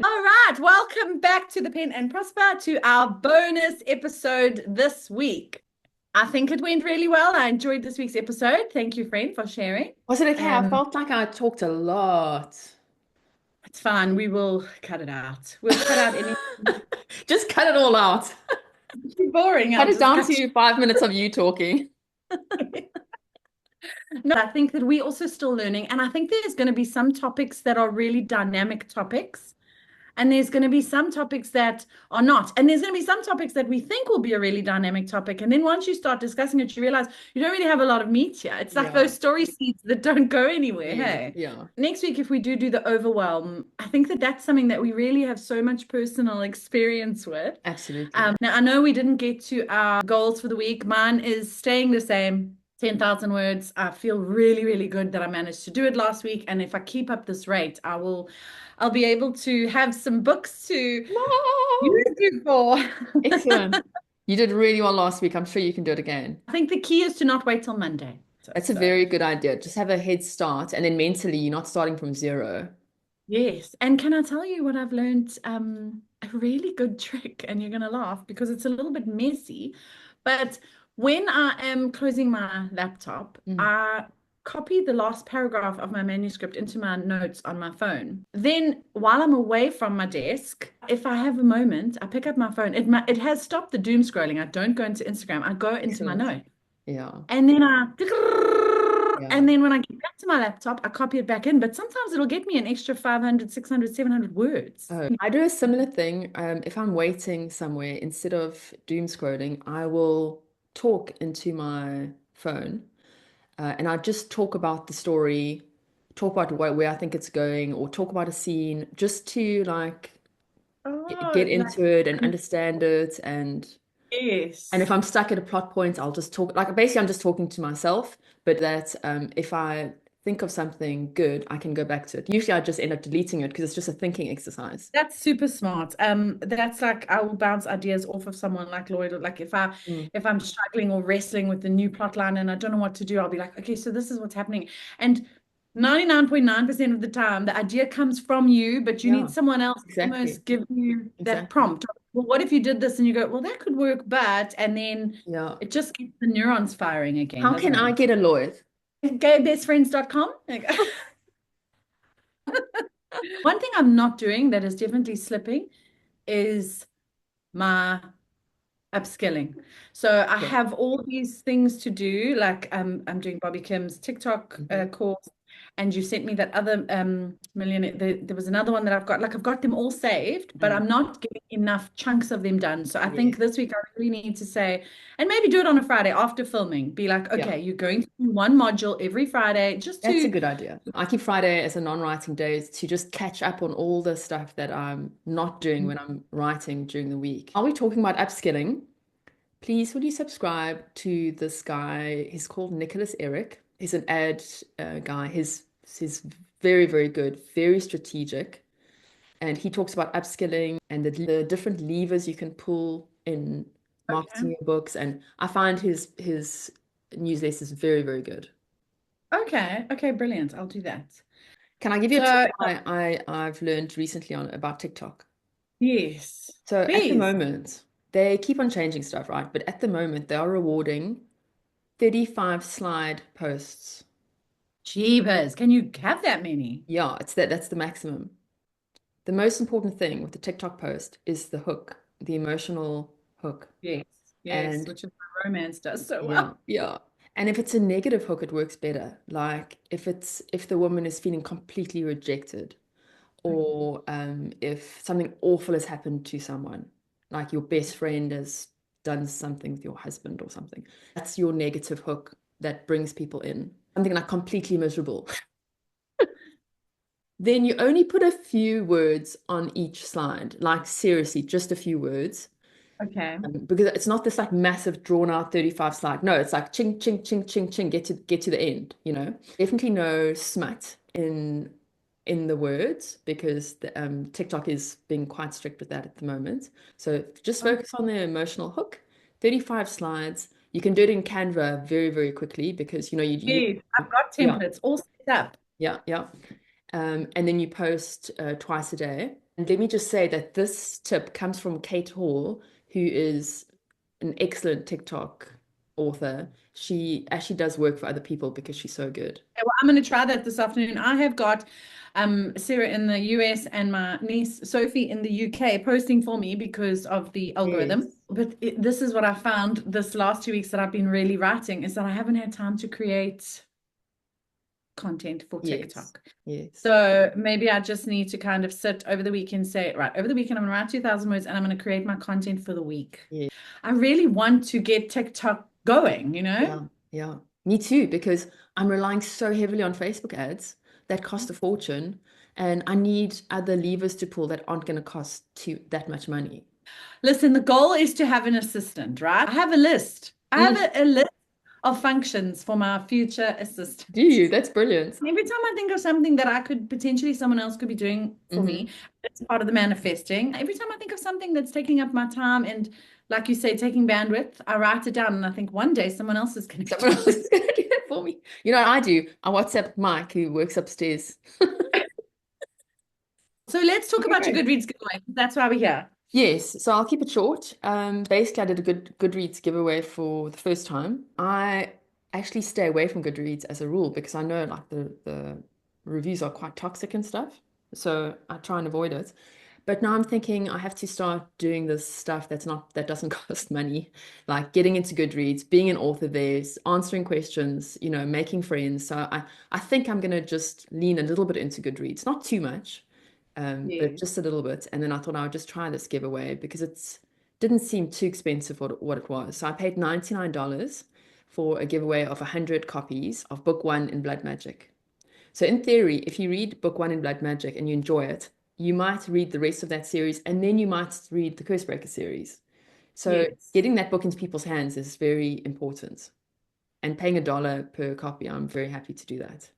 All right, welcome back to the Pen and Prosper to our bonus episode this week. I think it went really well. I enjoyed this week's episode. Thank you, friend, for sharing. Was it okay? I Um, felt like I talked a lot. it's fine. We will cut it out. We'll cut out any Just cut it all out. too boring. Cut I'll it just down cut. to 5 minutes of you talking. No, I think that we're also still learning, and I think there's going to be some topics that are really dynamic topics. And there's going to be some topics that are not. And there's going to be some topics that we think will be a really dynamic topic. And then once you start discussing it, you realize you don't really have a lot of meat here. It's like Yeah, those story seeds that don't go anywhere. yeah, Hey, yeah. next week, if we do the overwhelm, I think that that's something that we really have so much personal experience with. Absolutely. Now, I know we didn't get to our goals for the week. Mine is staying the same. 10,000 words. I feel really, really good that I managed to do it last week. And if I keep up this rate, I'll be able to have some books to No. use you for. Excellent. You did really well last week. I'm sure you can do it again. I think the key is to not wait till Monday. So, That's a so very good idea. Just have a head start, and then mentally, you're not starting from zero. yes. And can I tell you what I've learned? A really good trick, and you're gonna laugh because it's a little bit messy. But when I am closing my laptop, Mm. I copy the last paragraph of my manuscript into my notes on my phone. Then, while I'm away from my desk, if I have a moment, I pick up my phone. It has stopped the doom scrolling. I don't go into Instagram. I go into my Excellent. note. Yeah. And then Yeah. and then when I get back to my laptop, I copy it back in. But sometimes it'll get me an extra 500, 600, 700 words. Oh, I do a similar thing. If I'm waiting somewhere, instead of doom scrolling, I will talk into my phone, and I just talk about the story, talk about where I think it's going, or talk about a scene, just to like get Oh, like, into it and understand it. And if yes. I'm stuck at a plot point, I'll just talk, like basically I'm just talking to myself, but that if I think of something good, I can go back to it. Usually I just end up deleting it because it's just a thinking exercise. That's super smart. That's like I will bounce ideas off of someone like Lloyd, or like Mm, if I'm struggling or wrestling with the new plot line and I don't know what to do, I'll be like, okay, so this is what's happening. And 99.9% of the time, the idea comes from you, but you need yeah, someone else to exactly. almost give you that Exactly. prompt. Well, what if you did this and you go, well, that could work, but, and then Yeah. it just gets the neurons firing again, How doesn't can I it? get a Lloyd? Gaybestfriends.com. One thing I'm not doing that is definitely slipping is my upskilling. So I Yeah. have all these things to do, like I'm doing Bobby Kim's TikTok Hmm. course, and you sent me that other millionaire. There was another one that I've got them all saved, but Mm. I'm not getting enough chunks of them done. So I Yeah. think this week I really need to say, and maybe do it on a Friday after filming. Be like, Yeah. okay, you're going to do one module every Friday, just That's a to good idea. I keep Friday as a non-writing day to just catch up on all the stuff that I'm not doing when I'm writing during the week. Are we talking about upskilling? Please, would you subscribe to this guy? He's called Nicholas Eric. He's an ad guy. He's very, very good, very strategic. And he talks about upskilling and the different levers you can pull in marketing okay. your books. And I find his newsletters very, very good. Okay, okay, brilliant. I'll do that. Can I give you a tip So, I've learned recently on about TikTok? yes, So at the please. moment, they keep on changing stuff, right? But at the moment, they are rewarding 35 slide posts. Jeebus, can you have that many? Yeah, that's the maximum. The most important thing with the TikTok post is the hook, the emotional hook. Yes, yes, And which is what romance does so yeah, well. yeah. And if it's a negative hook, it works better. Like if the woman is feeling completely rejected, Okay. or if something awful has happened to someone, like your best friend has done something with your husband or something. That's your negative hook that brings people in. Something like completely miserable. Then you only put a few words on each slide, like seriously, just a few words. Okay. Because it's not this like massive drawn out 35 slide. No, it's like ching, ching, ching, ching, ching, get to the end, you know. Definitely no smut in the words because TikTok is being quite strict with that at the moment. So just Okay. focus on the emotional hook, 35 slides. You can do it in Canva very, very quickly because you know you Yes, I've got yeah, templates all set up. yeah, yeah. and then you post twice a day. And let me just say that this tip comes from Kate Hall, who is an excellent TikTok author. She actually does work for other people because she's so good. Okay, well, I'm going to try that this afternoon. I have got Sarah in the US and my niece Sophie in the UK posting for me because of the algorithm. Yes. But this is what I found this last 2 weeks that I've been really writing is that I haven't had time to create content for Yes. TikTok. Yes. So maybe I just need to kind of sit over the weekend and say, right, over the weekend, I'm going to write 2,000 words and I'm going to create my content for the week. Yeah. I really want to get TikTok going, you know? Yeah. Yeah. Me too, because I'm relying so heavily on Facebook ads that cost a fortune, and I need other levers to pull that aren't going to cost that much money. Listen, the goal is to have an assistant, right? I have a list. I have a list of functions for my future assistant. Do you? That's brilliant. Every time I think of something that I could potentially someone else could be doing for me, it's part of the manifesting. Every time I think of something that's taking up my time and, like you say, taking bandwidth, I write it down and I think one day someone else is going to do it for me. You know what I do? I WhatsApp Mike, who works upstairs. So let's talk about your Goodreads giveaway. That's why we're here. Yes, so I'll keep it short. Basically, I did a Goodreads giveaway for the first time. I actually stay away from Goodreads as a rule because I know like the reviews are quite toxic and stuff. So I try and avoid it. But now I'm thinking I have to start doing this stuff that doesn't cost money, like getting into Goodreads, being an author there, answering questions, making friends. So I think I'm gonna just lean a little bit into Goodreads, not too much. But just a little bit. And then I thought I would just try this giveaway because it didn't seem too expensive for what it was. So I paid $99 for a giveaway of 100 copies of book 1 in Blood Magic. So in theory, if you read book 1 in Blood Magic and you enjoy it, you might read the rest of that series and then you might read the Cursebreaker series. So getting that book into people's hands is very important. And paying $1 per copy, I'm very happy to do that.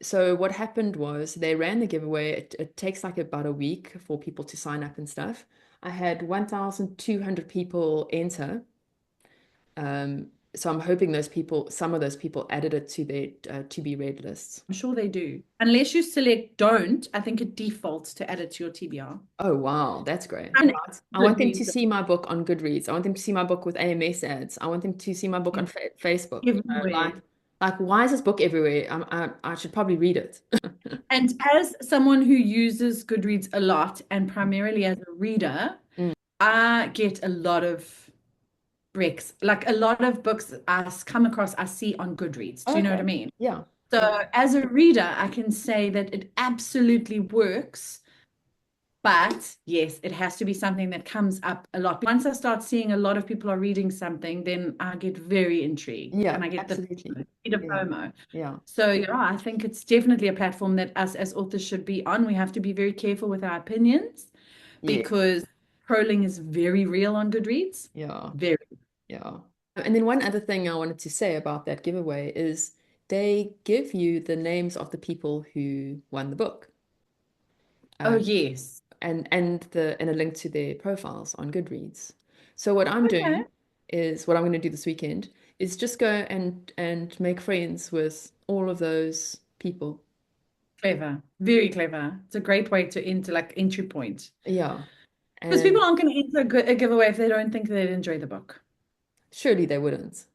So what happened was they ran the giveaway. It takes like about a week for people to sign up and stuff. I had 1,200 people enter. So I'm hoping some of those people added it to their to be read lists. I'm sure they do. Unless you select don't, I think it defaults to add it to your TBR. Oh, wow. That's great. I want them to see my book on Goodreads. I want them to see my book with AMS ads. I want them to see my book on Facebook. Like, why is this book everywhere? I should probably read it. And as someone who uses Goodreads a lot and primarily as a reader, I get a lot of breaks. Like a lot of books I come across, I see on Goodreads. Do you know what I mean? Yeah. So as a reader, I can say that it absolutely works. But yes, it has to be something that comes up a lot. Once I start seeing a lot of people are reading something, then I get very intrigued. Yeah, and I get absolutely. the FOMO. Yeah. So yeah, I think it's definitely a platform that us as authors should be on. We have to be very careful with our opinions because trolling is very real on Goodreads. Yeah. Very. Yeah. And then one other thing I wanted to say about that giveaway is they give you the names of the people who won the book. Oh yes. And a link to their profiles on Goodreads. So what I'm doing is what I'm going to do this weekend is just go and make friends with all of those people. Clever, very clever. It's a great way to enter, like entry point. Yeah. Because people aren't going to enter a giveaway if they don't think they'd enjoy the book. Surely they wouldn't.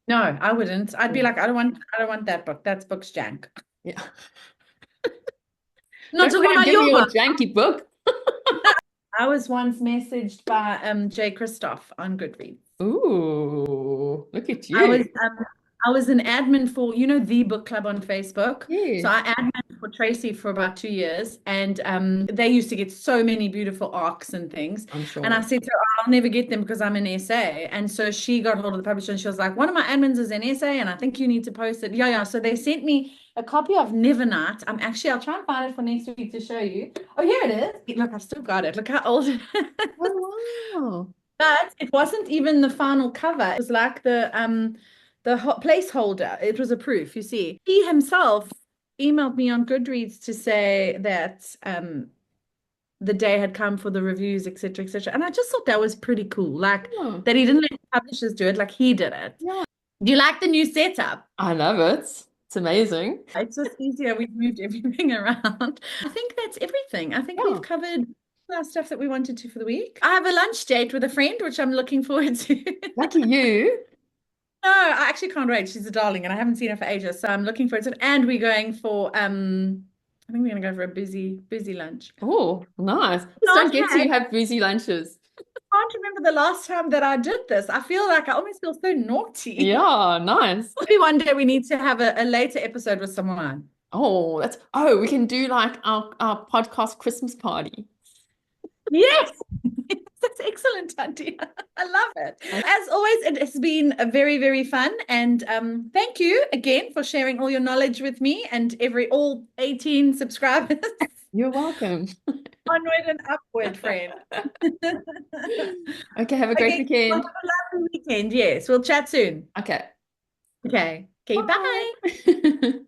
No, I wouldn't. I'd be like, I don't want that book. That book's jank. Yeah. Not talking about your book. Janky book. I was once messaged by Jay Christoph on Goodreads. Ooh, look at you. I was an admin for, the book club on Facebook. Yeah. So I admin for Tracy for about 2 years. And they used to get so many beautiful arcs and things. I'm sure. And I said to her, I'll never get them because I'm an SA. And so she got hold of the publisher and she was like, one of my admins is an SA and I think you need to post it. Yeah. So they sent me a copy of Nevernight. I'll try and find it for next week to show you. Oh, here it is. Look, I've still got it. Look how old it is. Oh, wow. But it wasn't even the final cover. It was like the placeholder. It was a proof, you see. He himself emailed me on Goodreads to say that the day had come for the reviews, etc., etc. And I just thought that was pretty cool. Like that he didn't let publishers do it, like he did it. Yeah. Do you like the new setup? I love it. It's amazing. It's just easier. We've moved everything around. I think that's everything. I think Yeah. we've covered our stuff that we wanted to for the week. I have a lunch date with a friend, which I'm looking forward to. Lucky you. No, I actually can't wait. She's a darling, and I haven't seen her for ages, so I'm looking forward to it. And we're going for I think we're gonna go for a busy lunch. Oh, nice. Just Not don't get to had, have boozy lunches. can't remember the last time that I did this. I feel like I almost feel so naughty. Yeah, nice. Maybe one day we need to have a later episode with someone. We can do like our podcast Christmas party. Yes, that's excellent idea. I love it. As always, it has been a very fun. And thank you again for sharing all your knowledge with me and all 18 subscribers. You're welcome. Onward and upward, friend. Okay, have a great Okay, well, weekend. have a lovely weekend. Yes, we'll chat soon. Okay. Okay, bye. Bye.